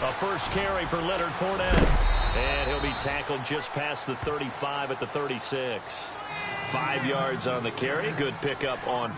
A first carry for Leonard Fournette. And he'll be tackled just past the 35 at the 36. 5 yards on the carry. Good pickup on.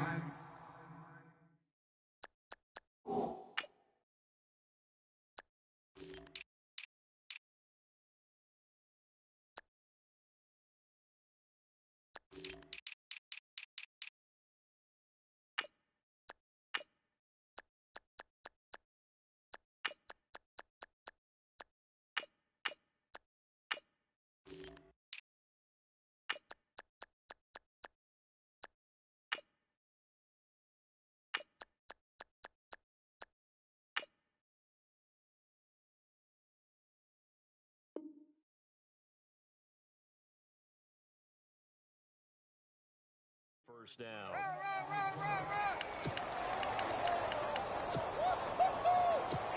First down.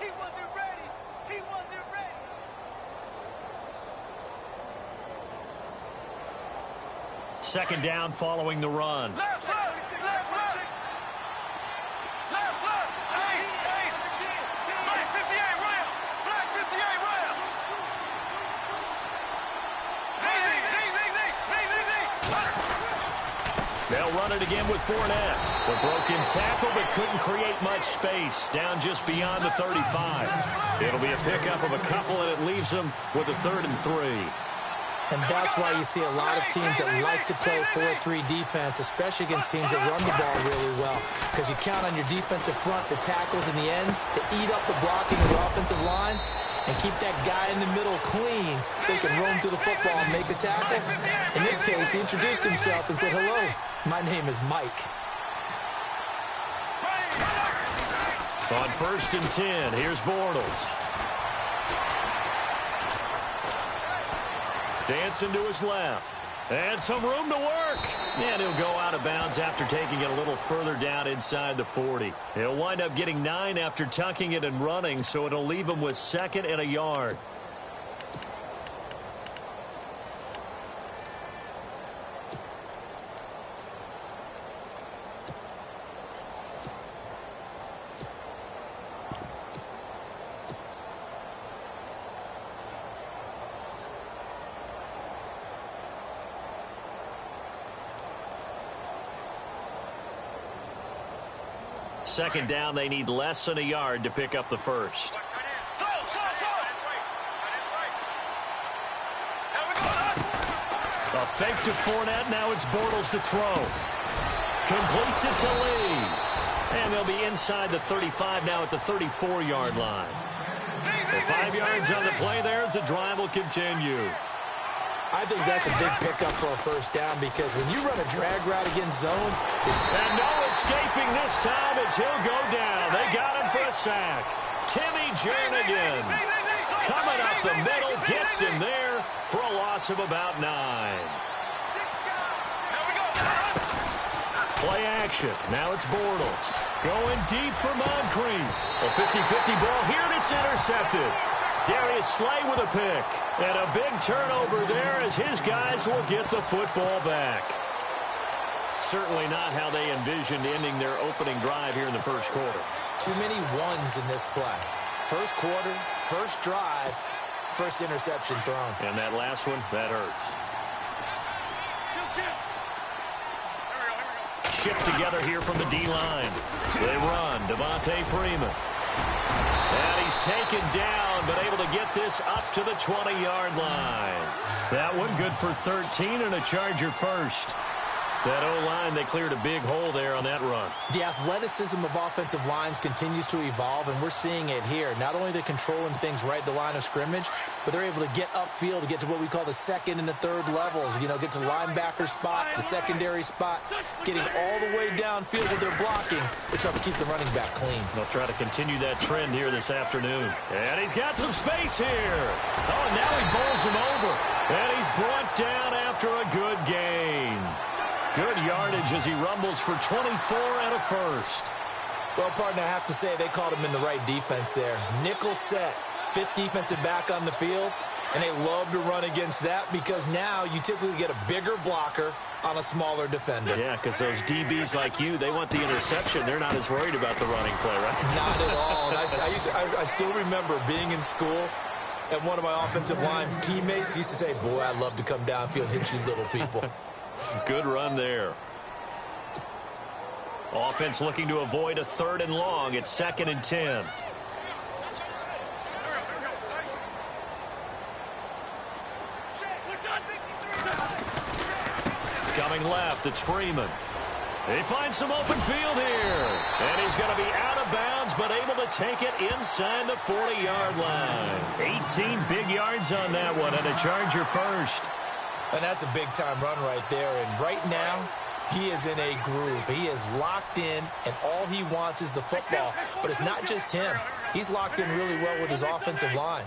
He wasn't ready. He wasn't ready. Second down following the run. Left, left. Hey. Black 58, Ryan. Black 58, Ryan. They'll run it again with Fournette. A broken tackle, but couldn't create much space. Down just beyond the 35. It'll be a pickup of a couple, and it leaves them with a 3rd and 3. And that's why you see a lot of teams that like to play 4-3 defense, especially against teams that run the ball really well, because you count on your defensive front, the tackles and the ends, to eat up the blocking of the offensive line and keep that guy in the middle clean so he can roam to the football and make a tackle. In this case, he introduced himself and said, "Hello, my name is Mike." On 1st and 10, here's Bortles. Dancing to his left. And some room to work. And he'll go out of bounds after taking it a little further down inside the 40. He'll wind up getting 9 after tucking it and running, so it'll leave him with 2nd and a yard. Second down, they need less than a yard to pick up the first. A fake to Fournette. Now it's Bortles to throw. Completes it to Lee. And they'll be inside the 35 now at the 34-yard line. The 5 yards on the play there as the drive will continue. I think that's a big pickup for a first down, because when you run a drag route against zone, and no escaping this time as he'll go down. They got him for a sack. Timmy Jernigan coming up the middle, gets him there for a loss of about 9. Play action. Now it's Bortles. Going deep for Moncrief. A 50-50 ball here, and it's intercepted. Darius Slay with a pick. And a big turnover there as his guys will get the football back. Certainly not how they envisioned ending their opening drive here in the first quarter. Too many ones in this play. First quarter, first drive, first interception thrown. And that last one, that hurts. Shift together here from the D-line. They run. Devontae Freeman. And he's taken down, but able to get this up to the 20-yard line. That one good for 13 and a Charger first. That O-line, they cleared a big hole there on that run. The athleticism of offensive lines continues to evolve, and we're seeing it here. Not only they're controlling things right at the line of scrimmage, but they're able to get upfield to get to what we call the 2nd and the 3rd levels. You know, get to the linebacker spot, the secondary spot, getting all the way downfield with their blocking, which helps keep the running back clean. They'll try to continue that trend here this afternoon. And he's got some space here. Oh, and now he bowls him over. And he's brought down after a good gain. Good yardage as he rumbles for 24 and a first. Well, partner, I have to say they called him in the right defense there. Nickel set, 5th defensive back on the field. And they love to run against that because now you typically get a bigger blocker on a smaller defender. Yeah, because those DBs like you, they want the interception. They're not as worried about the running play, right? Not at all. And I still remember being in school, and one of my offensive line teammates used to say, boy, I'd love to come downfield and hit you little people. Good run there. Offense looking to avoid a 3rd and long. It's 2nd and 10. Coming left, it's Freeman. He finds some open field here. And he's going to be out of bounds, but able to take it inside the 40-yard line. 18 big yards on that one, and a Charger first. And that's a big-time run right there. And right now, he is in a groove. He is locked in, and all he wants is the football. But it's not just him. He's locked in really well with his offensive line.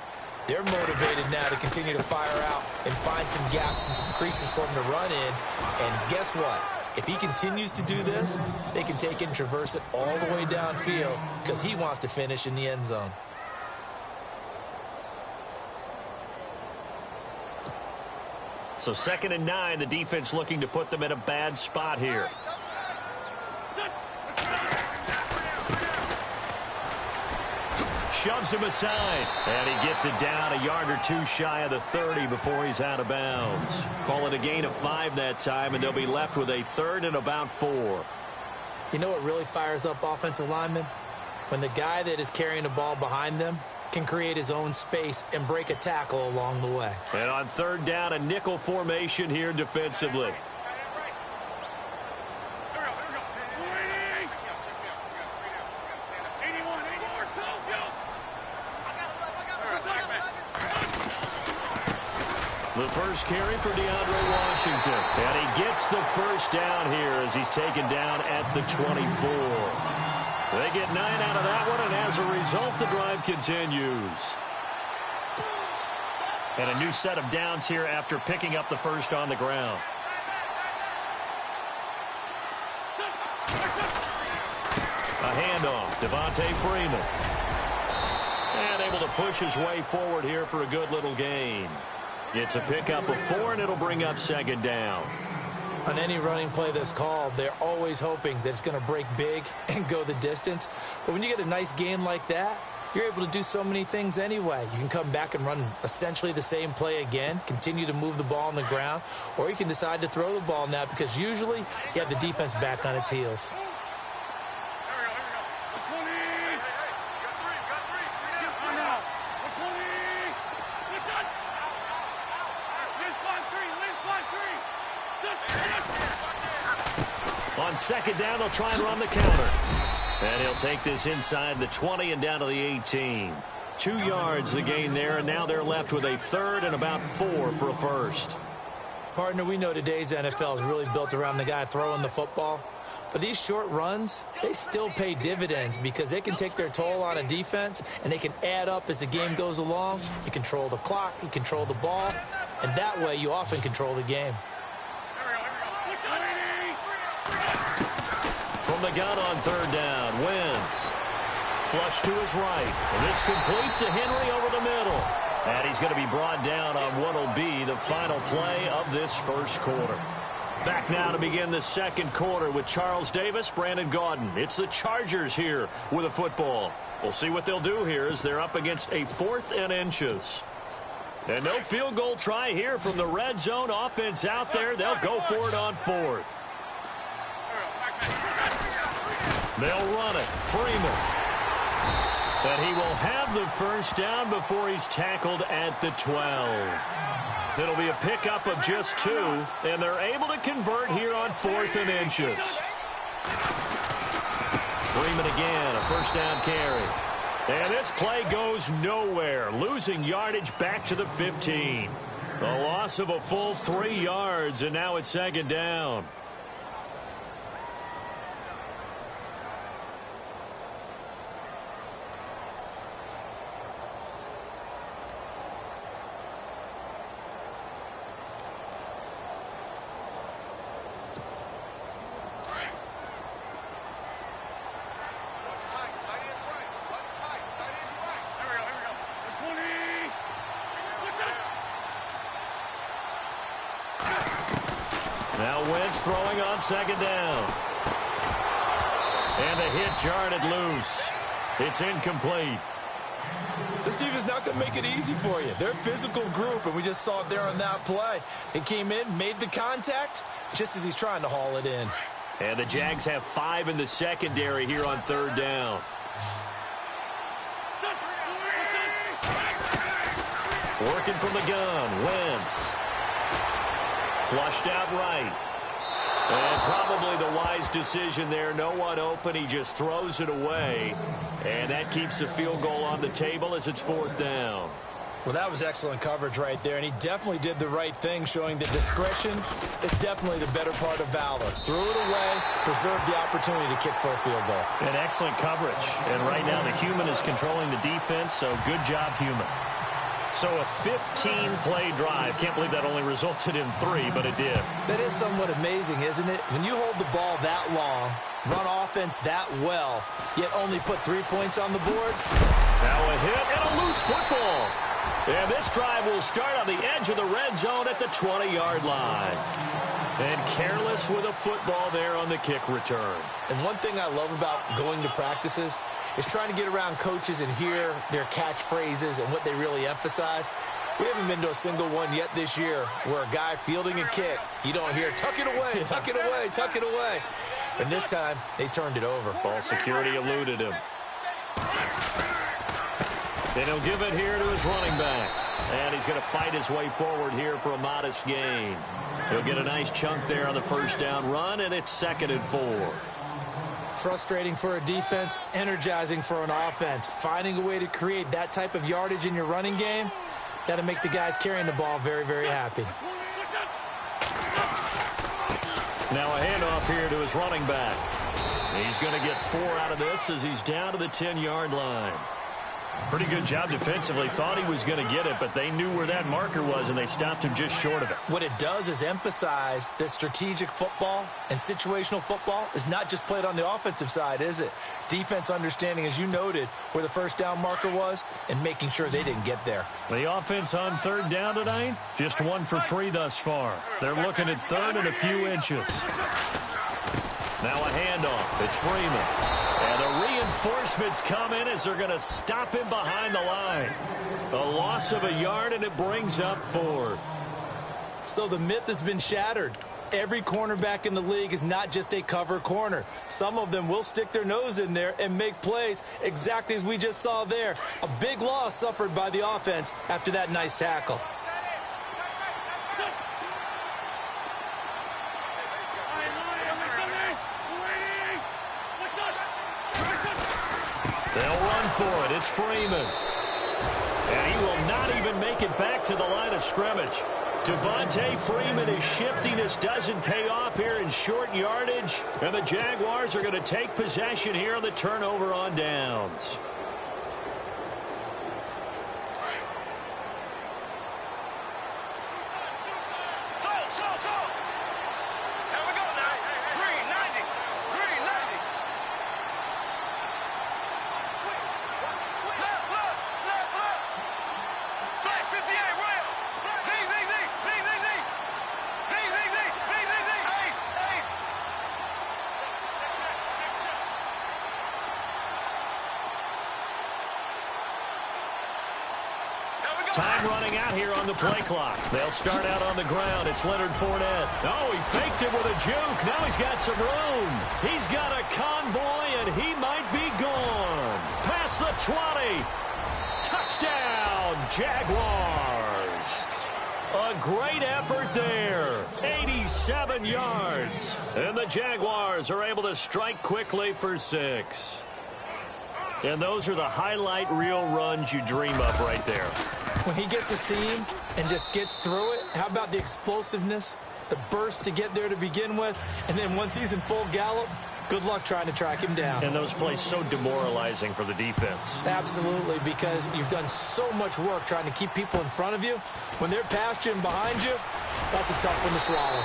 They're motivated now to continue to fire out and find some gaps and some creases for him to run in. And guess what? If he continues to do this, they can take it and traverse it all the way downfield because he wants to finish in the end zone. So 2nd and 9, the defense looking to put them in a bad spot here. Shoves him aside, and he gets it down a yard or two shy of the 30 before he's out of bounds. Call it a gain of 5 that time, and they'll be left with a 3rd and about 4. You know what really fires up offensive linemen? When the guy that is carrying the ball behind them can create his own space and break a tackle along the way. And on 3rd down, a nickel formation here defensively. The first carry for DeAndre Washington. And he gets the first down here as he's taken down at the 24. They get 9 out of that one, and as a result, the drive continues. And a new set of downs here after picking up the first on the ground. A handoff, Devontae Freeman. And able to push his way forward here for a good little gain. It's a pickup of 4, and it'll bring up 2nd down. On any running play that's called, they're always hoping that it's going to break big and go the distance. But when you get a nice gain like that, you're able to do so many things anyway. You can come back and run essentially the same play again, continue to move the ball on the ground, or you can decide to throw the ball now because usually you have the defense back on its heels. On 2nd down, they'll try and run the counter. And he'll take this inside the 20 and down to the 18. 2 yards the gain there, and now they're left with a 3rd and about 4 for a first. Partner, we know today's NFL is really built around the guy throwing the football. But these short runs, they still pay dividends because they can take their toll on a defense, and they can add up as the game goes along. You control the clock, you control the ball, and that way you often control the game. From the gun on 3rd down, Wentz. Flush to his right. And this completes to Henry over the middle. And he's going to be brought down on what will be the final play of this first quarter. Back now to begin the second quarter with Charles Davis, Brandon Gaudin. It's the Chargers here with a football. We'll see what they'll do here as they're up against a 4th and inches. And no field goal try here from the red zone offense out there. They'll go for it on 4th. They'll run it. Freeman. And he will have the first down before he's tackled at the 12. It'll be a pickup of just 2, and they're able to convert here on 4th and inches. Freeman again, a first down carry. And this play goes nowhere, losing yardage back to the 15. A loss of a full 3 yards, and now it's 2nd down. Now Wentz throwing on second down. And the hit jarred it loose. It's incomplete. This defense is not going to make it easy for you. They're a physical group, and we just saw it there on that play. He came in, made the contact, just as he's trying to haul it in. And the Jags have 5 in the secondary here on third down. Working from the gun, Wentz. Flushed out right. And probably the wise decision there. No one open. He just throws it away. And that keeps the field goal on the table as it's fourth down. Well, that was excellent coverage right there, and he definitely did the right thing, showing that discretion is definitely the better part of valor. Threw it away, preserved the opportunity to kick for a field goal. And excellent coverage. And right now the human is controlling the defense, so good job, human. So a 15-play drive. Can't believe that only resulted in 3, but it did. That is somewhat amazing, isn't it? When you hold the ball that long, run offense that well, yet only put 3 points on the board. Now a hit and a loose football. And this drive will start on the edge of the red zone at the 20-yard line. And careless with a football there on the kick return. And one thing I love about going to practices is trying to get around coaches and hear their catchphrases and what they really emphasize. We haven't been to a single one yet this year where a guy fielding a kick, you don't hear, tuck it away, tuck it away, tuck it away. And this time, they turned it over. Ball security eluded him. Then he'll give it here to his running back. And he's going to fight his way forward here for a modest gain. He'll get a nice chunk there on the first down run, and it's 2nd and 4. Frustrating for a defense, energizing for an offense. Finding a way to create that type of yardage in your running game, that'll make the guys carrying the ball very, very happy. Now a handoff here to his running back. He's going to get 4 out of this as he's down to the 10-yard line. Pretty good job defensively. Thought he was going to get it, but they knew where that marker was, and they stopped him just short of it. What it does is emphasize that strategic football and situational football is not just played on the offensive side, is it? Defense understanding, as you noted, where the first down marker was and making sure they didn't get there. The offense on third down tonight, just 1 for 3 thus far. They're looking at third and a few inches. Now a handoff. It's Freeman. And the reinforcements come in as they're going to stop him behind the line. A loss of a yard, and it brings up 4th. So the myth has been shattered. Every cornerback in the league is not just a cover corner. Some of them will stick their nose in there and make plays exactly as we just saw there. A big loss suffered by the offense after that nice tackle. They'll run for it. It's Freeman. And he will not even make it back to the line of scrimmage. Devontae Freeman is shifting. This doesn't pay off here in short yardage. And the Jaguars are going to take possession here on the turnover on downs. Time running out here on the play clock. They'll start out on the ground. It's Leonard Fournette. Oh, he faked it with a juke. Now he's got some room. He's got a convoy, and he might be gone. Past the 20. Touchdown, Jaguars. A great effort there. 87 yards. And the Jaguars are able to strike quickly for 6. And those are the highlight reel runs you dream of right there. When he gets a seam and just gets through it, how about the explosiveness, the burst to get there to begin with, and then once he's in full gallop, good luck trying to track him down. And those plays so demoralizing for the defense. Absolutely, because you've done so much work trying to keep people in front of you. When they're past you and behind you, that's a tough one to swallow.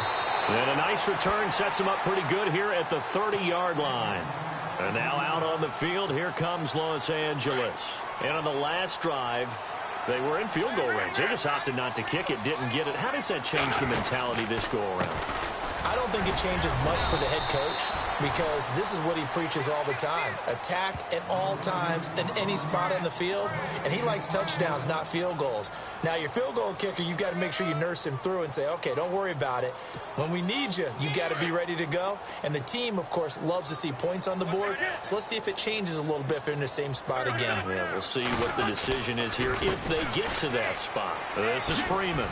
And a nice return sets him up pretty good here at the 30-yard line. And now out on the field, here comes Los Angeles. And on the last drive, they were in field goal range. They just opted not to kick it, didn't get it. How does that change the mentality this go around? don't think it changes much for the head coach because this is what he preaches all the time. Attack at all times in any spot on the field, and he likes touchdowns, not field goals. Now, your field goal kicker, you got to make sure you nurse him through and say, okay, don't worry about it. When we need you, you got to be ready to go. And the team, of course, loves to see points on the board. So let's see if it changes a little bit if they're in the same spot again. Yeah, we'll see what the decision is here if they get to that spot. This is Freeman.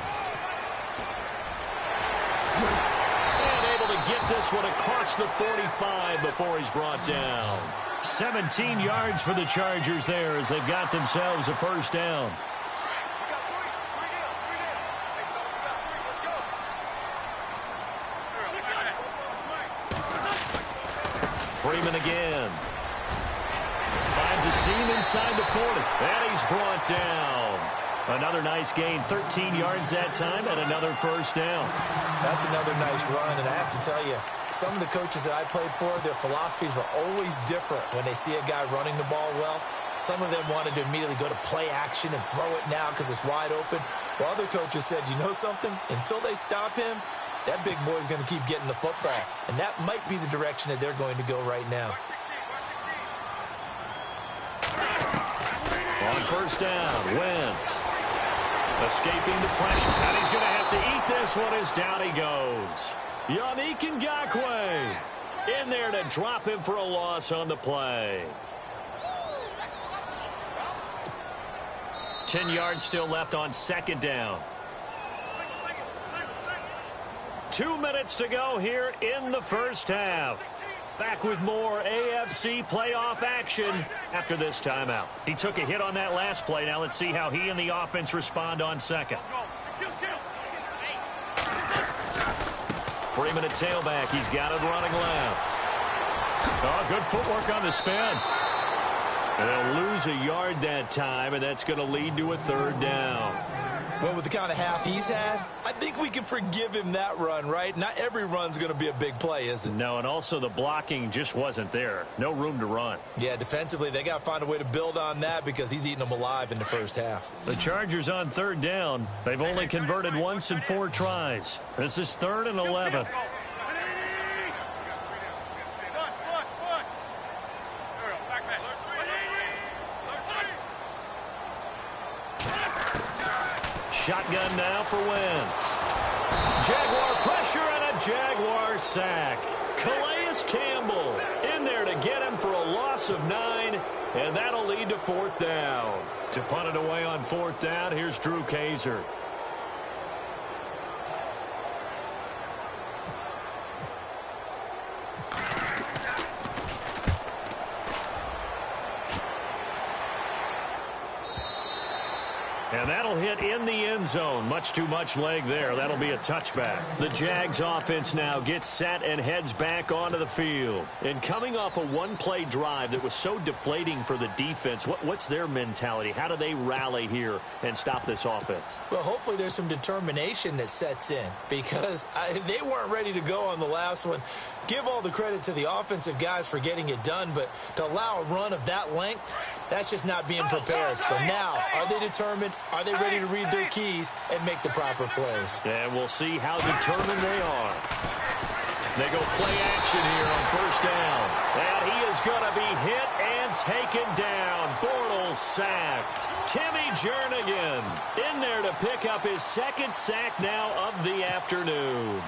And able to get this one across the 45 before he's brought down. 17 yards for the Chargers there as they've got themselves a first down. Freeman again. Finds a seam inside the 40. And he's brought down. Another nice gain, 13 yards that time, and another first down. That's another nice run, and I have to tell you, some of the coaches that I played for, their philosophies were always different when they see a guy running the ball well. Some of them wanted to immediately go to play action and throw it now because it's wide open. While other coaches said, you know something? Until they stop him, that big boy's going to keep getting the football. And that might be the direction that they're going to go right now. On first down, Wentz. Escaping the pressure. And he's going to have to eat this one as down he goes. Yannick Ngakoue in there to drop him for a loss on the play. 10 yards still left on second down. 2 minutes to go here in the first half. Back with more AFC playoff action after this timeout. He took a hit on that last play. Now let's see how he and the offense respond on second. Freeman at tailback. He's got it running left. Oh, good footwork on the spin. And they'll lose a yard that time, and that's going to lead to a third down. Well, with the kind of half he's had, I think we can forgive him that run, right? Not every run's going to be a big play, is it? No, and also the blocking just wasn't there. No room to run. Yeah, defensively, they got to find a way to build on that because he's eating them alive in the first half. The Chargers on third down. They've only converted once in 4 tries. This is 3rd and 11. Shotgun now for Wentz. Jaguar pressure and a Jaguar sack. Calais Campbell in there to get him for a loss of 9, and that'll lead to 4th down. To punt it away on 4th down, here's Drew Kaiser. And that'll hit in the end zone. Much too much leg there. That'll be a touchback. The Jags offense now gets set and heads back onto the field. And coming off a one-play drive that was so deflating for the defense, what's their mentality? How do they rally here and stop this offense? Well, hopefully there's some determination that sets in because they weren't ready to go on the last one. Give all the credit to the offensive guys for getting it done, but to allow a run of that length, that's just not being prepared. So now, are they determined? Are they ready to read their keys and make the proper plays? And we'll see how determined they are. They go play action here on first down. And he is going to be hit and taken down. Bortles sacked. Timmy Jernigan in there to pick up his 2nd sack now of the afternoon.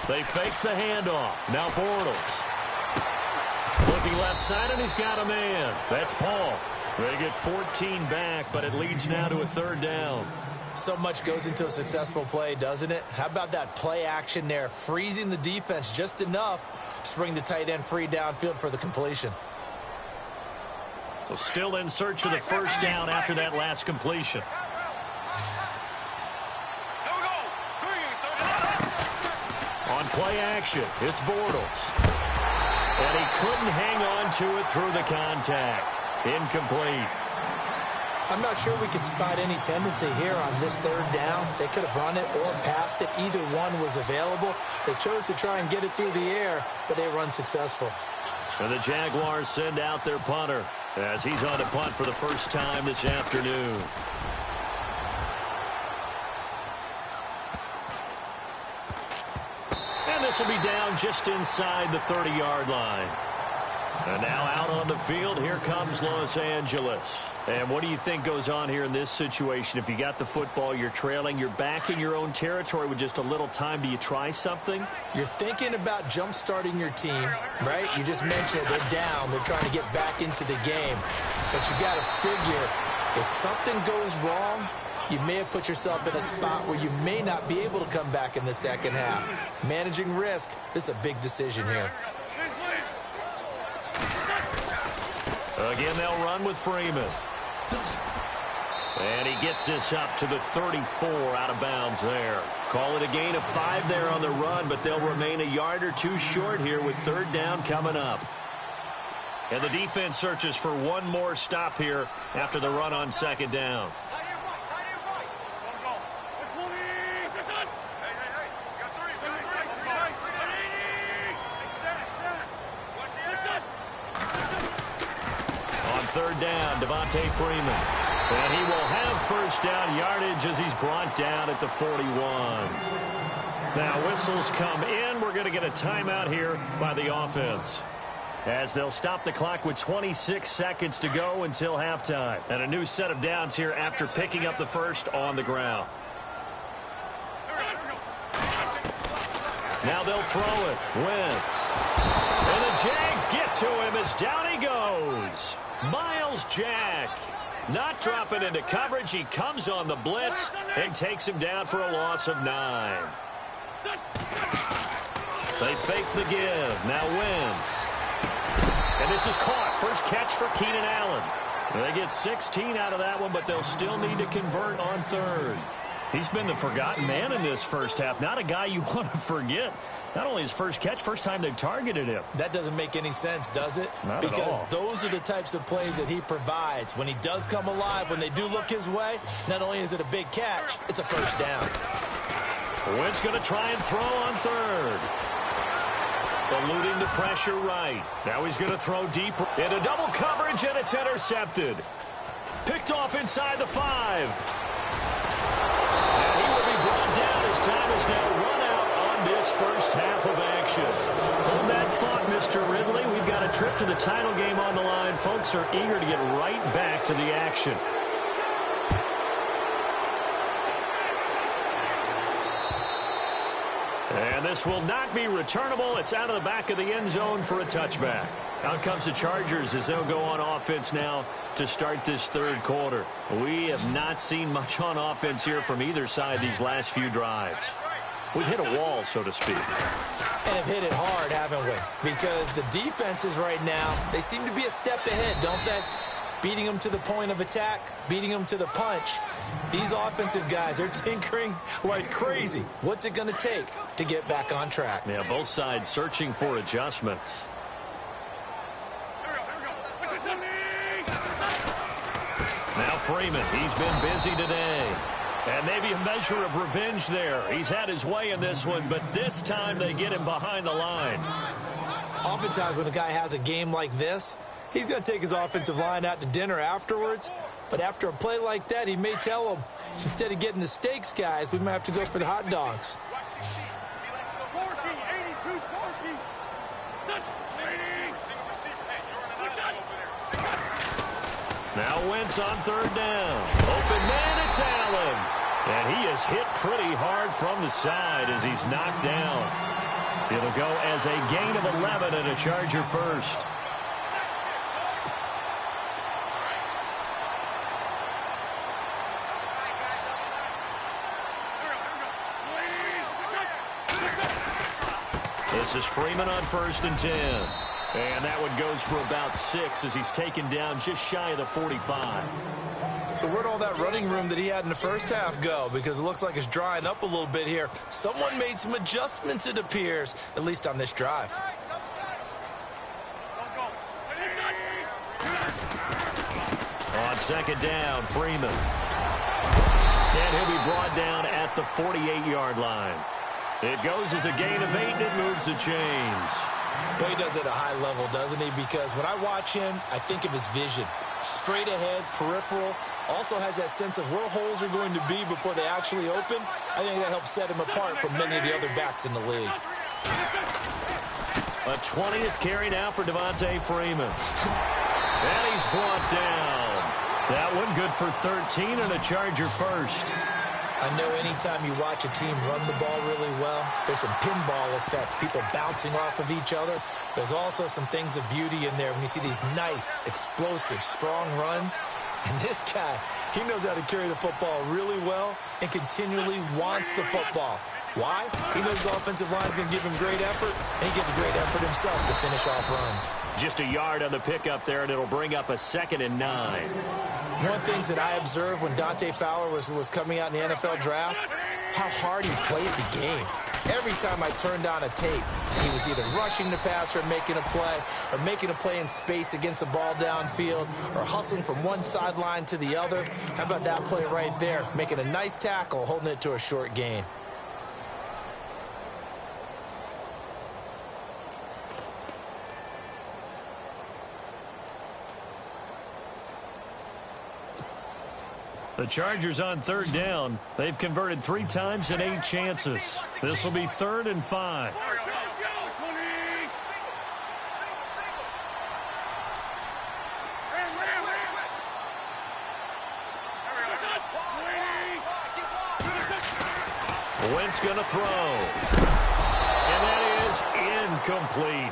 They fake the handoff. Now Bortles. Looking left side, and he's got a man. That's Paul. They get 14 back, but it leads now to a 3rd down. So much goes into a successful play, doesn't it? How about that play action there, freezing the defense just enough to bring the tight end free downfield for the completion. So still in search of the first down after that last completion. On play action, it's Bortles. And he couldn't hang on to it through the contact. Incomplete. I'm not sure we could spot any tendency here on this third down. They could have run it or passed it. Either one was available. They chose to try and get it through the air, but they were unsuccessful. And the Jaguars send out their punter as he's on to punt for the first time this afternoon. And this will be down just inside the 30-yard line. And now out on the field, here comes Los Angeles. And what do you think goes on here in this situation? If you got the football, you're trailing, you're back in your own territory with just a little time. Do you try something? You're thinking about jump-starting your team, right? You just mentioned it. They're down. They're trying to get back into the game. But you got to figure, if something goes wrong, you may have put yourself in a spot where you may not be able to come back in the second half. Managing risk, this is a big decision here. Again, they'll run with Freeman. And he gets this up to the 34 out of bounds there. Call it a gain of 5 there on the run, but they'll remain a yard or two short here with third down coming up. And the defense searches for one more stop here after the run on second down. Third down, Devontae Freeman. And he will have first down yardage as he's brought down at the 41. Now whistles come in. We're going to get a timeout here by the offense, as they'll stop the clock with 26 seconds to go until halftime. And a new set of downs here after picking up the first on the ground. Now they'll throw it. Wentz. And the Jags get to him as down he goes. Myles Jack not dropping into coverage. He comes on the blitz and takes him down for a loss of 9. They fake the give. Now Wentz. And this is caught. First catch for Keenan Allen. They get 16 out of that one, but they'll still need to convert on third. He's been the forgotten man in this first half. Not a guy you want to forget. Not only his first catch, first time they've targeted him. That doesn't make any sense, does it? Not at all. Because those are the types of plays that he provides. When he does come alive, when they do look his way, not only is it a big catch, it's a first down. Wentz going to try and throw on third. Eluding the pressure right. Now he's going to throw deep into double coverage, and it's intercepted. Picked off inside the 5. And he will be brought down as time is now run out on this first half of action. Hold that thought, Mr. Ridley. We've got a trip to the title game on the line. Folks are eager to get right back to the action. And this will not be returnable. It's out of the back of the end zone for a touchback. Out comes the Chargers as they'll go on offense now to start this third quarter. We have not seen much on offense here from either side these last few drives. We've hit a wall, so to speak. And have hit it hard, haven't we? Because the defenses right now, they seem to be a step ahead, don't they? Beating them to the point of attack, beating them to the punch. These offensive guys are tinkering like crazy. What's it going to take to get back on track? Yeah, both sides searching for adjustments. Now Freeman, he's been busy today. And maybe a measure of revenge there. He's had his way in this one, but this time they get him behind the line. Oftentimes when a guy has a game like this, he's going to take his offensive line out to dinner afterwards. But after a play like that, he may tell them, instead of getting the steaks, guys, we might have to go for the hot dogs. Now Wentz on third down. Open man, it's Allen. And he is hit pretty hard from the side as he's knocked down. It'll go as a gain of 11 and a Charger first. This is Freeman on 1st and 10. And that one goes for about 6 as he's taken down just shy of the 45. So where'd all that running room that he had in the first half go? Because it looks like it's drying up a little bit here. Someone made some adjustments, it appears, at least on this drive. On On second down, Freeman. And he'll be brought down at the 48-yard line. It goes as a gain of 8, and it moves the chains. Well, he does it at a high level, doesn't he? Because when I watch him, I think of his vision. Straight ahead, peripheral. Also has that sense of where holes are going to be before they actually open. I think that helps set him apart from many of the other backs in the league. A 20th carry now for Devontae Freeman. And he's brought down. That one good for 13 and a Charger first. I know anytime you watch a team run the ball really well, there's some pinball effect, people bouncing off of each other. There's also some things of beauty in there when you see these nice, explosive, strong runs. And this guy, he knows how to carry the football really well and continually wants the football. Why? He knows his offensive line is going to give him great effort, and he gives great effort himself to finish off runs. Just a yard on the pickup there, and it'll bring up a 2nd and 9. One of the things that I observed when Dante Fowler was coming out in the NFL draft, how hard he played the game. Every time I turned on a tape, he was either rushing the passer and making a play in space against the ball downfield, or hustling from one sideline to the other. How about that play right there? Making a nice tackle, holding it to a short gain. The Chargers on 3rd down. They've converted 3 times in 8 chances. This will be 3rd and 5. Wentz going to throw. And that is incomplete.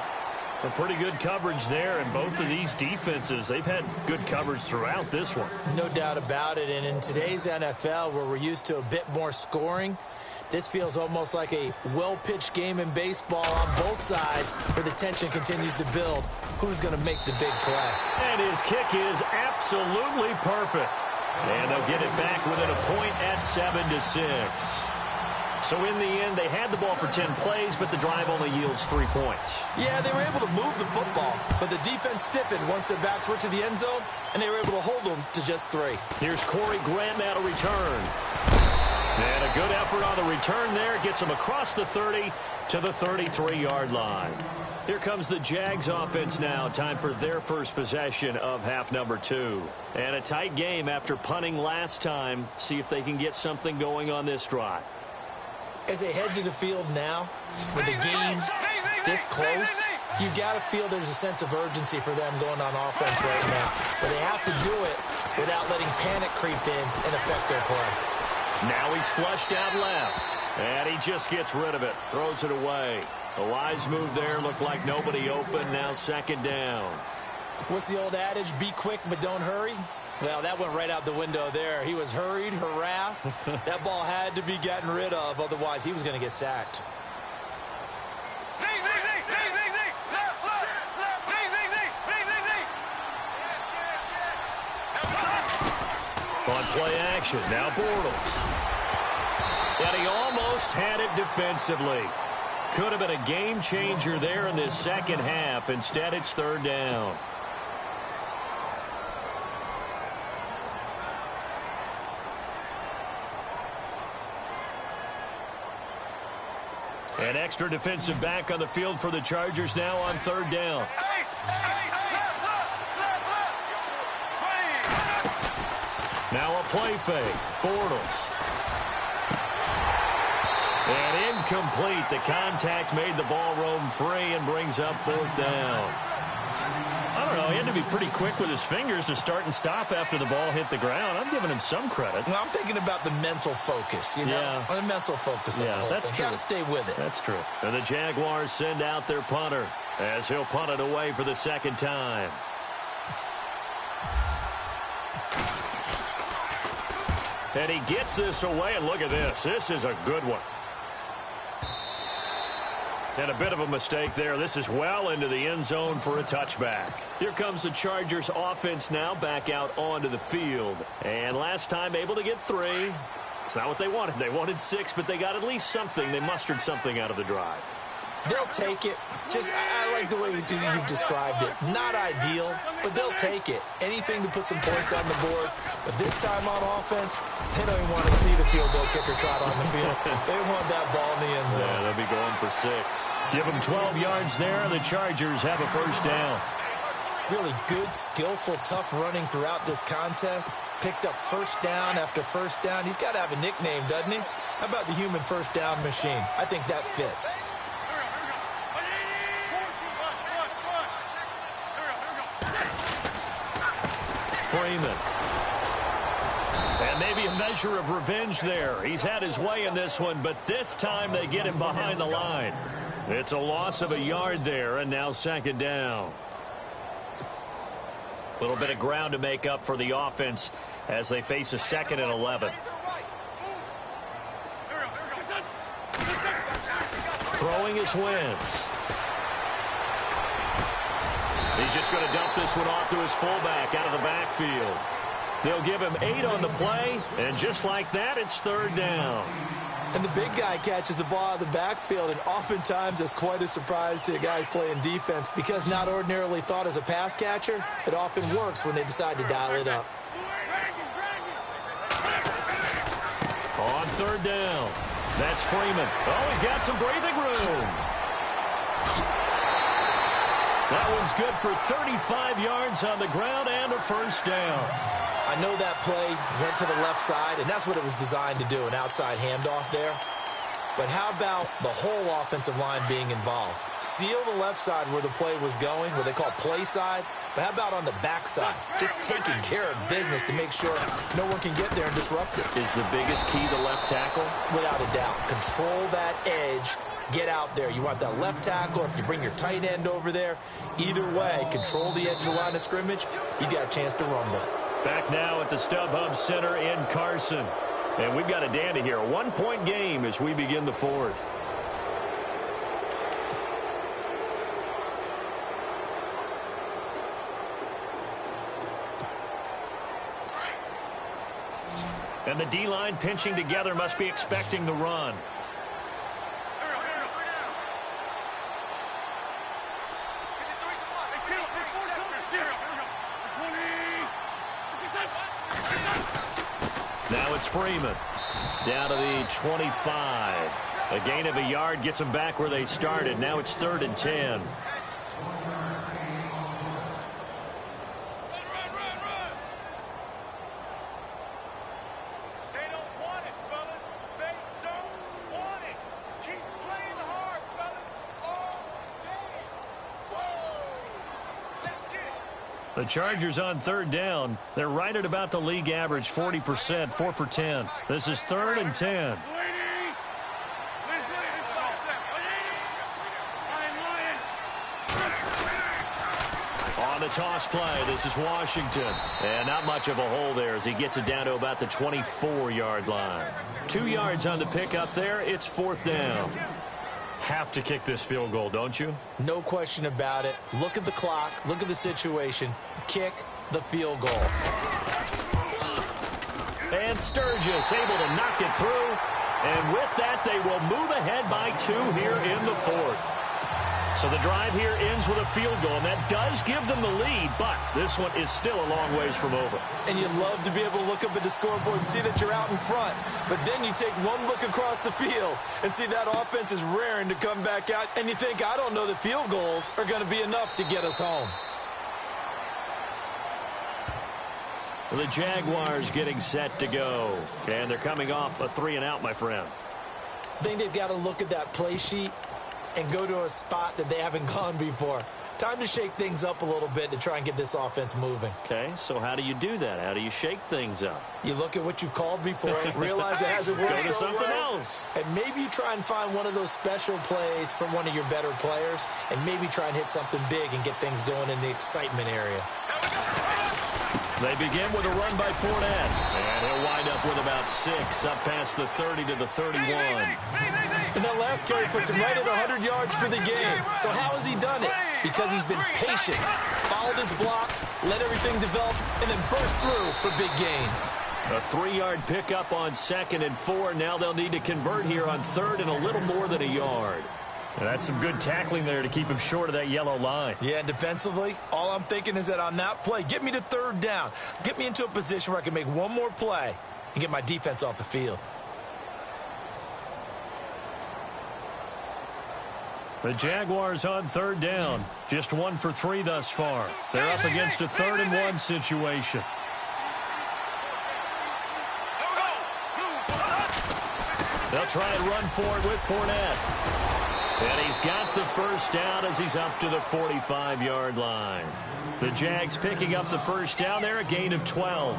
A pretty good coverage there, and both of these defenses, they've had good coverage throughout this one. No doubt about it, and in today's NFL, where we're used to a bit more scoring, this feels almost like a well-pitched game in baseball on both sides, where the tension continues to build. Who's going to make the big play? And his kick is absolutely perfect. And they'll get it back within a point at 7-6. So in the end, they had the ball for 10 plays, but the drive only yields 3 points. Yeah, they were able to move the football, but the defense stiffened once their backs were to the end zone, and they were able to hold them to just 3. Here's Corey Grant now to return. And a good effort on the return there. Gets him across the 30 to the 33-yard line. Here comes the Jags offense now. Time for their first possession of half number 2. And a tight game after punting last time. See if they can get something going on this drive. As they head to the field now, with the game this close, you've got to feel there's a sense of urgency for them going on offense right now. But they have to do it without letting panic creep in and affect their play. Now he's flushed out left, and he just gets rid of it, throws it away. A wise move there, looked like nobody open, now 2nd down. What's the old adage, be quick but don't hurry? Well, that went right out the window there. He was hurried, harassed. That ball had to be gotten rid of, otherwise he was going to get sacked. On play action, now Bortles. And he almost had it defensively. Could have been a game changer there in this second half. Instead, it's 3rd down. An extra defensive back on the field for the Chargers now on 3rd down. Now a play fake. Bortles. And incomplete. The contact made the ball roam free and brings up 4th down. I don't know. He had to be pretty quick with his fingers to start and stop after the ball hit the ground. I'm giving him some credit. Well, I'm thinking about the mental focus, you know? Yeah. The mental focus. Yeah, that's true. Got to stay with it. That's true. And the Jaguars send out their punter as he'll punt it away for the 2nd time. And he gets this away, and look at this. This is a good one. And a bit of a mistake there. This is well into the end zone for a touchback. Here comes the Chargers offense now back out onto the field. And last time able to get 3. It's not what they wanted. They wanted 6, but they got at least something. They mustered something out of the drive. They'll take it. I like the way you've described it. Not ideal, but they'll take it. Anything to put some points on the board. But this time on offense, they don't even want to see the field goal kicker trot on the field. They want that ball in the end zone. Yeah, they'll be going for 6. Give them 12 yards there. The Chargers have a first down. Really good, skillful, tough running throughout this contest. Picked up first down after first down. He's got to have a nickname, doesn't he? How about the human first down machine? I think that fits. Freeman. And maybe a measure of revenge there. He's had his way in this one, but this time they get him behind the line. It's a loss of a yard there, and now second down. A little bit of ground to make up for the offense as they face a 2nd and 11. Throwing is Wentz. He's just going to dump this one off to his fullback out of the backfield. They'll give him 8 on the play, and just like that, it's 3rd down. And the big guy catches the ball out of the backfield, and oftentimes that's quite a surprise to guys playing defense because not ordinarily thought as a pass catcher, it often works when they decide to dial it up. On 3rd down, that's Freeman. Oh, he's got some breathing room. That one's good for 35 yards on the ground and a first down. I know that play went to the left side, and that's what it was designed to do, an outside handoff there. But how about the whole offensive line being involved? Seal the left side where the play was going, what they call play side. But how about on the back side? Just taking care of business to make sure no one can get there and disrupt it. Is the biggest key the left tackle? Without a doubt. Control that edge. Get out there. You want that left tackle, or if you bring your tight end over there, either way, control the edge of the line of scrimmage, you got a chance to rumble. Back now at the StubHub Center in Carson. And we've got a dandy here. A 1-point game as we begin the 4th. And the D-line pinching together must be expecting the run. Now it's Freeman. Down to the 25. A gain of a yard gets them back where they started. Now it's 3rd and 10. They don't want it, fellas. They don't want it. Keep playing hard, fellas. All day. Whoa. Let's get it. The Chargers on 3rd down. They're right at about the league average, 40%, 4 for 10. This is 3rd and 10. On the toss play, this is Washington. And not much of a hole there as he gets it down to about the 24-yard line. 2 yards on the pickup there. It's 4th down. Have to kick this field goal, don't you? No question about it. Look at the clock. Look at the situation. Kick the field goal. And Sturgis able to knock it through. And with that, they will move ahead by 2 here in the 4th. So the drive here ends with a field goal, and that does give them the lead, but this one is still a long ways from over. And you love to be able to look up at the scoreboard and see that you're out in front, but then you take one look across the field and see that offense is raring to come back out, and you think, I don't know that field goals are going to be enough to get us home. The Jaguars getting set to go, and they're coming off a 3-and-out, my friend. I think they've got to look at that play sheet and go to a spot that they haven't gone before. Time to shake things up a little bit to try and get this offense moving. Okay, so how do you do that? How do you shake things up? You look at what you've called before, realize it hasn't worked Go to so something well, else. and maybe you try and find one of those special plays from one of your better players, and maybe try and hit something big and get things going in the excitement area. They begin with a run by Fournette, and he'll wind up with about 6 up past the 30 to the 31. And that last carry puts him right at 100 yards for the game. So how has he done it? Because he's been patient, followed his blocks, let everything develop, and then burst through for big gains. A 3-yard pickup on 2nd and 4. Now they'll need to convert here on 3rd and a little more than a yard. And that's some good tackling there to keep him short of that yellow line. Yeah, and defensively, all I'm thinking is that on that play, get me to third down. Get me into a position where I can make one more play and get my defense off the field. The Jaguars on third down. Just 1 for 3 thus far. They're up against a 3rd-and-1 situation. They'll try and run for it with Fournette. And he's got the first down as he's up to the 45-yard line. The Jags picking up the first down there, a gain of 12.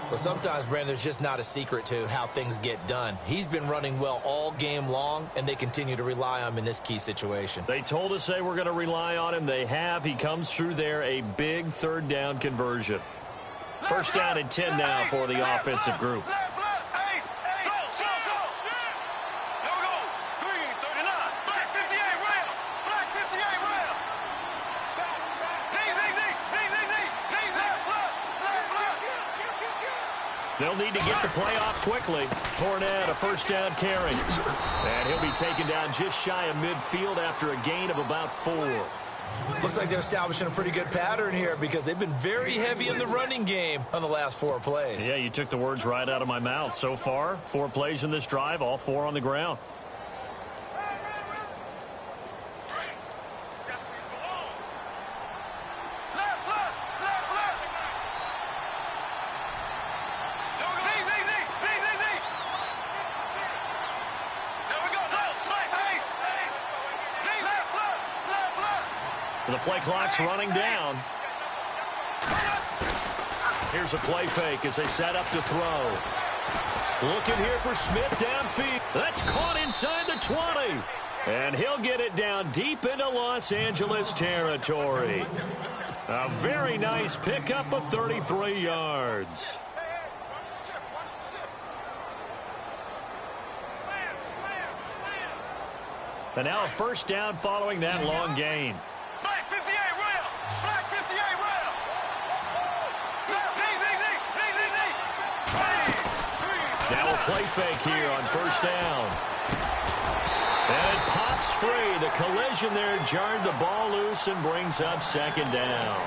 Well, sometimes, Brandon, there's just not a secret to how things get done. He's been running well all game long, and they continue to rely on him in this key situation. They told us they were going to rely on him. They have. He comes through there, a big 3rd down conversion. First down and 10 now for the offensive group. They'll need to get the play off quickly. Fournette, a first down carry. And he'll be taken down just shy of midfield after a gain of about 4. Looks like they're establishing a pretty good pattern here because they've been very heavy in the running game on the last 4 plays. Yeah, you took the words right out of my mouth. So far, 4 plays in this drive, all 4 on the ground. The play clock's running down. Here's a play fake as they set up to throw. Looking here for Smith downfield. That's caught inside the 20. And he'll get it down deep into Los Angeles territory. A very nice pickup of 33 yards. And now a first down following that long gain. Now a play fake here on first down. And it pops free. The collision there jarred the ball loose and brings up 2nd down.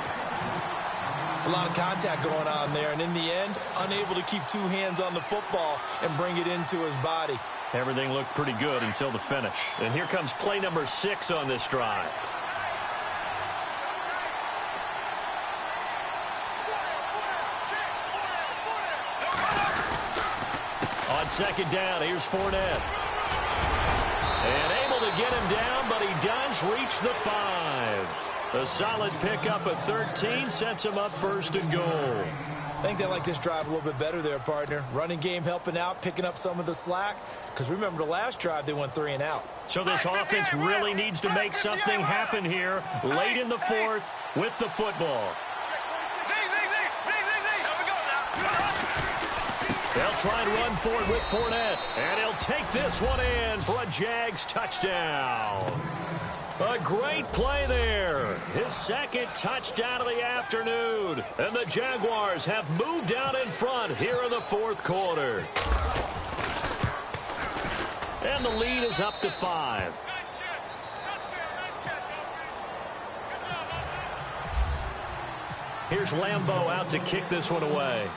It's a lot of contact going on there, and in the end, unable to keep 2 hands on the football and bring it into his body. Everything looked pretty good until the finish. And here comes play number 6 on this drive. On 2nd down, here's Fournette. And able to get him down, but he does reach the 5. A solid pickup of 13 sets him up 1st and goal. I think they like this drive a little bit better there, partner. Running game helping out, picking up some of the slack. Because remember the last drive, they went 3 and out. So this offense really needs to make something happen here late in the 4th with the football. They'll try and run for it with Fournette. And he'll take this one in for a Jags touchdown. A great play there. His 2nd touchdown of the afternoon. And the Jaguars have moved out in front here in the 4th quarter. And the lead is up to 5. Here's Lambeau out to kick this one away.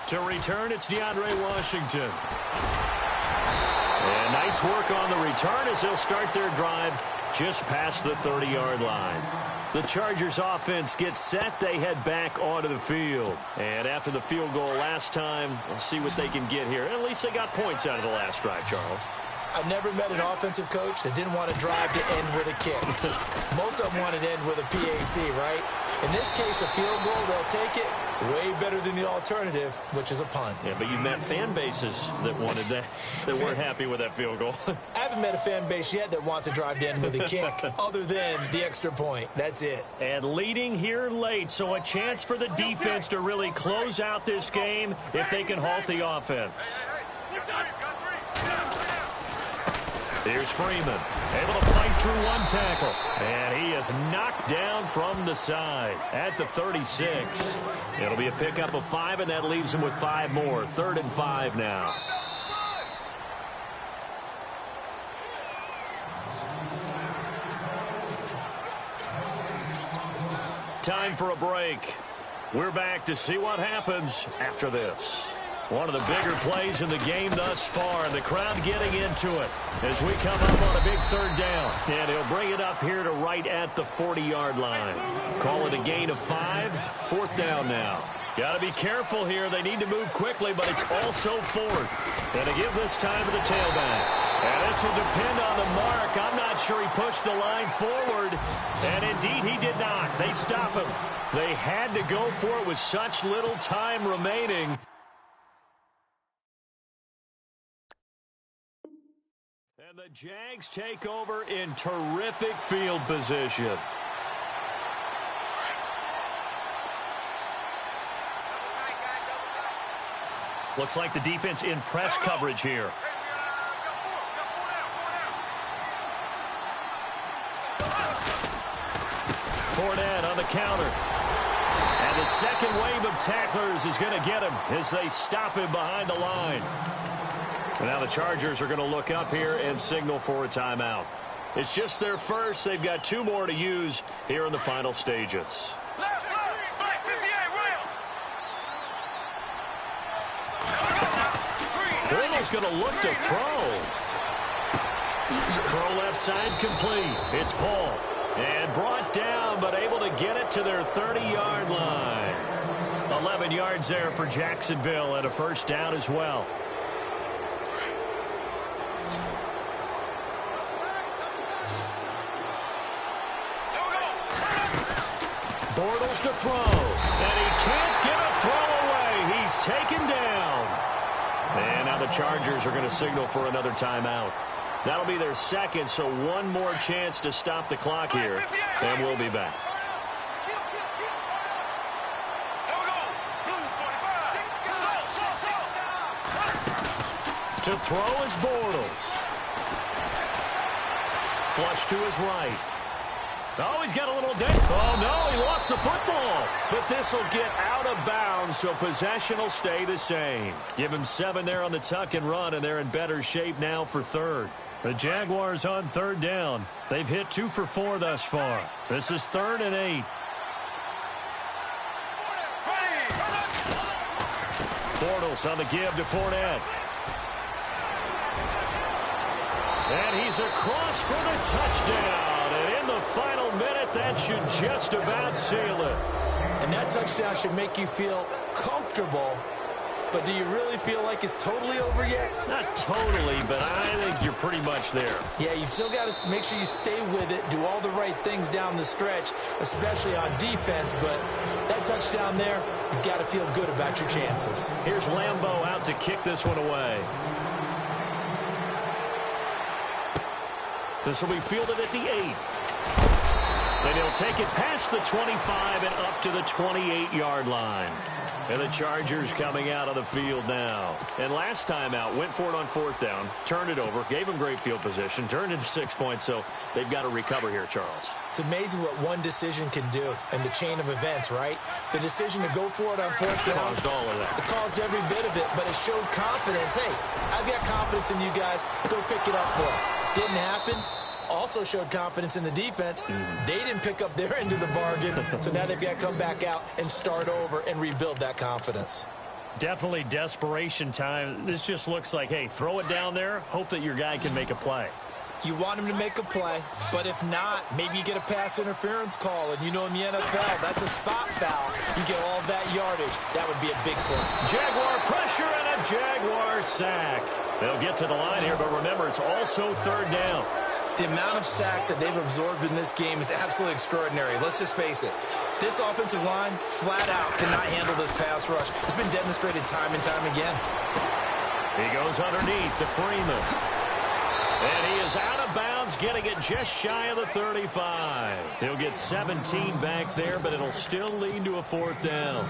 To return, it's DeAndre Washington. And nice work on the return as they'll start their drive just past the 30-yard line. The Chargers offense gets set. They head back onto the field. And after the field goal last time, we'll see what they can get here. At least they got points out of the last drive, Charles. I've never met an offensive coach that didn't want to drive to end with a kick. Most of them wanted to end with a PAT, right? In this case, a field goal, they'll take it. Way better than the alternative, which is a punt. Yeah, but you've met fan bases that wanted that, that weren't happy with that field goal. I haven't met a fan base yet that wants to drive to end with a kick, other than the extra point. That's it. And leading here late, so a chance for the defense to really close out this game if they can halt the offense. Here's Freeman, able to fight through one tackle. And he is knocked down from the side at the 36. It'll be a pickup of 5, and that leaves him with 5 more. 3rd and 5 now. time for a break. We're back to see what happens after this. One of the bigger plays in the game thus far, and the crowd getting into it as we come up on a big third down. And he'll bring it up here to right at the 40-yard line. Call it a gain of 5, fourth down now. Got to be careful here. They need to move quickly, but it's also fourth. And to give this time to the tailback. And this will depend on the mark. I'm not sure he pushed the line forward. And indeed, he did not. They stop him. They had to go for it with such little time remaining. And the Jags take over in terrific field position. Looks like the defense in press coverage here. Fournette on the counter. And the second wave of tacklers is going to get him as they stop him behind the line. And now the Chargers are going to look up here and signal for a timeout. It's just their first. They've got 2 more to use here in the final stages. Bortles going to look to throw. Throw left side complete. It's Paul. And brought down, but able to get it to their 30-yard line. 11 yards there for Jacksonville and a first down as well. Bortles to throw. And he can't get a throw away. He's taken down. And now the Chargers are going to signal for another timeout. That'll be their second, so one more chance to stop the clock here. And we'll be back. To throw is Bortles. Flush to his right. Oh, he's got a little dent. Oh, no, he lost the football. But this will get out of bounds, so possession will stay the same. Give him 7 there on the tuck and run, and they're in better shape now for third. The Jaguars on third down. They've hit 2 for 4 thus far. This is 3rd and 8. Bortles on the give to Fournette. And he's across for the touchdown. And in the final minute, that should just about seal it. And that touchdown should make you feel comfortable. But do you really feel like it's totally over yet? Not totally, but I think you're pretty much there. Yeah, you've still got to make sure you stay with it, do all the right things down the stretch, especially on defense. But that touchdown there, you've got to feel good about your chances. Here's Lambeau out to kick this one away. This will be fielded at the 8. And he'll take it past the 25 and up to the 28-yard line. And the Chargers coming out of the field now. And last time out, went for it on 4th down, turned it over, gave them great field position, turned into 6 points, so they've got to recover here, Charles. It's amazing what one decision can do in the chain of events, right? The decision to go for it on 4th down. Caused all of that. It caused every bit of it, but it showed confidence. Hey, I've got confidence in you guys. Go pick it up for them. Didn't happen. Also showed confidence in the defense. They didn't pick up their end of the bargain, so now they've got to come back out and start over and rebuild that confidence. Definitely desperation time. This just looks like, hey, throw it down there, hope that your guy can make a play. You want him to make a play, but if not, maybe you get a pass interference call, and you know in the NFL, that's a spot foul. You get all of that yardage. That would be a big play. Jaguar pressure and a Jaguar sack. They'll get to the line here, but remember, it's also 3rd down. The amount of sacks that they've absorbed in this game is absolutely extraordinary. Let's just face it. This offensive line, flat out, cannot handle this pass rush. It's been demonstrated time and time again. He goes underneath to Freeman. And he is out of bounds, getting it just shy of the 35. He'll get 17 back there, but it'll still lead to a 4th down.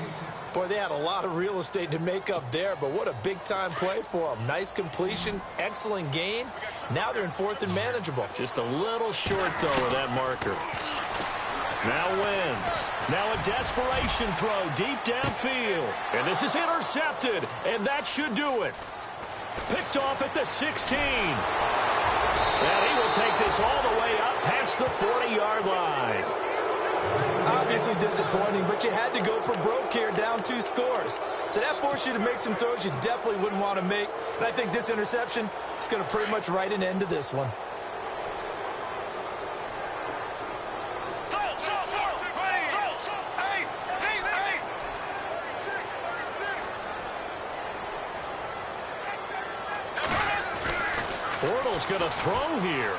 Boy, they had a lot of real estate to make up there, but what a big-time play for them. Nice completion, excellent gain. Now they're in 4th and manageable. Just a little short, though, of that marker. Now Wentz. Now a desperation throw deep downfield. And this is intercepted, and that should do it. Picked off at the 16. And he will take this all the way up past the 40-yard line. Obviously disappointing, but you had to go for broke here, down 2 scores. So that forced you to make some throws you definitely wouldn't want to make. And I think this interception is going to pretty much write an end to this one. Bortles going to throw here.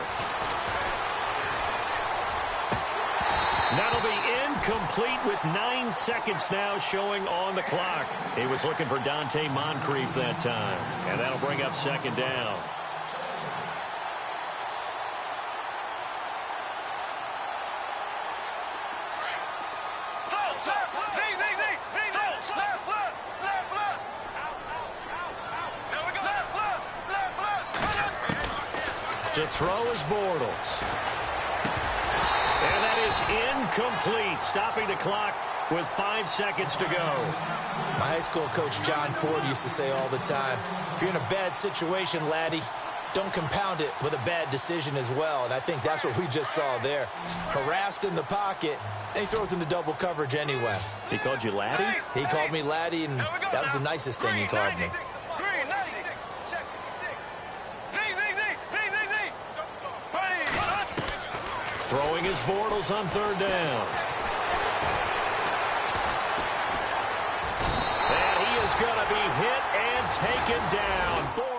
That'll be incomplete with 9 seconds now showing on the clock. He was looking for Dante Moncrief that time. And that'll bring up second down. To throw is Bortles. And that is incomplete, stopping the clock with 5 seconds to go. My high school coach John Ford used to say all the time, if you're in a bad situation, laddie, don't compound it with a bad decision as well. And I think that's what we just saw there. Harassed in the pocket, and he throws into double coverage anyway. He called you laddie? He called me laddie, and that was the nicest thing he called me. Throwing his Bortles on third down. And he is going to be hit and taken down.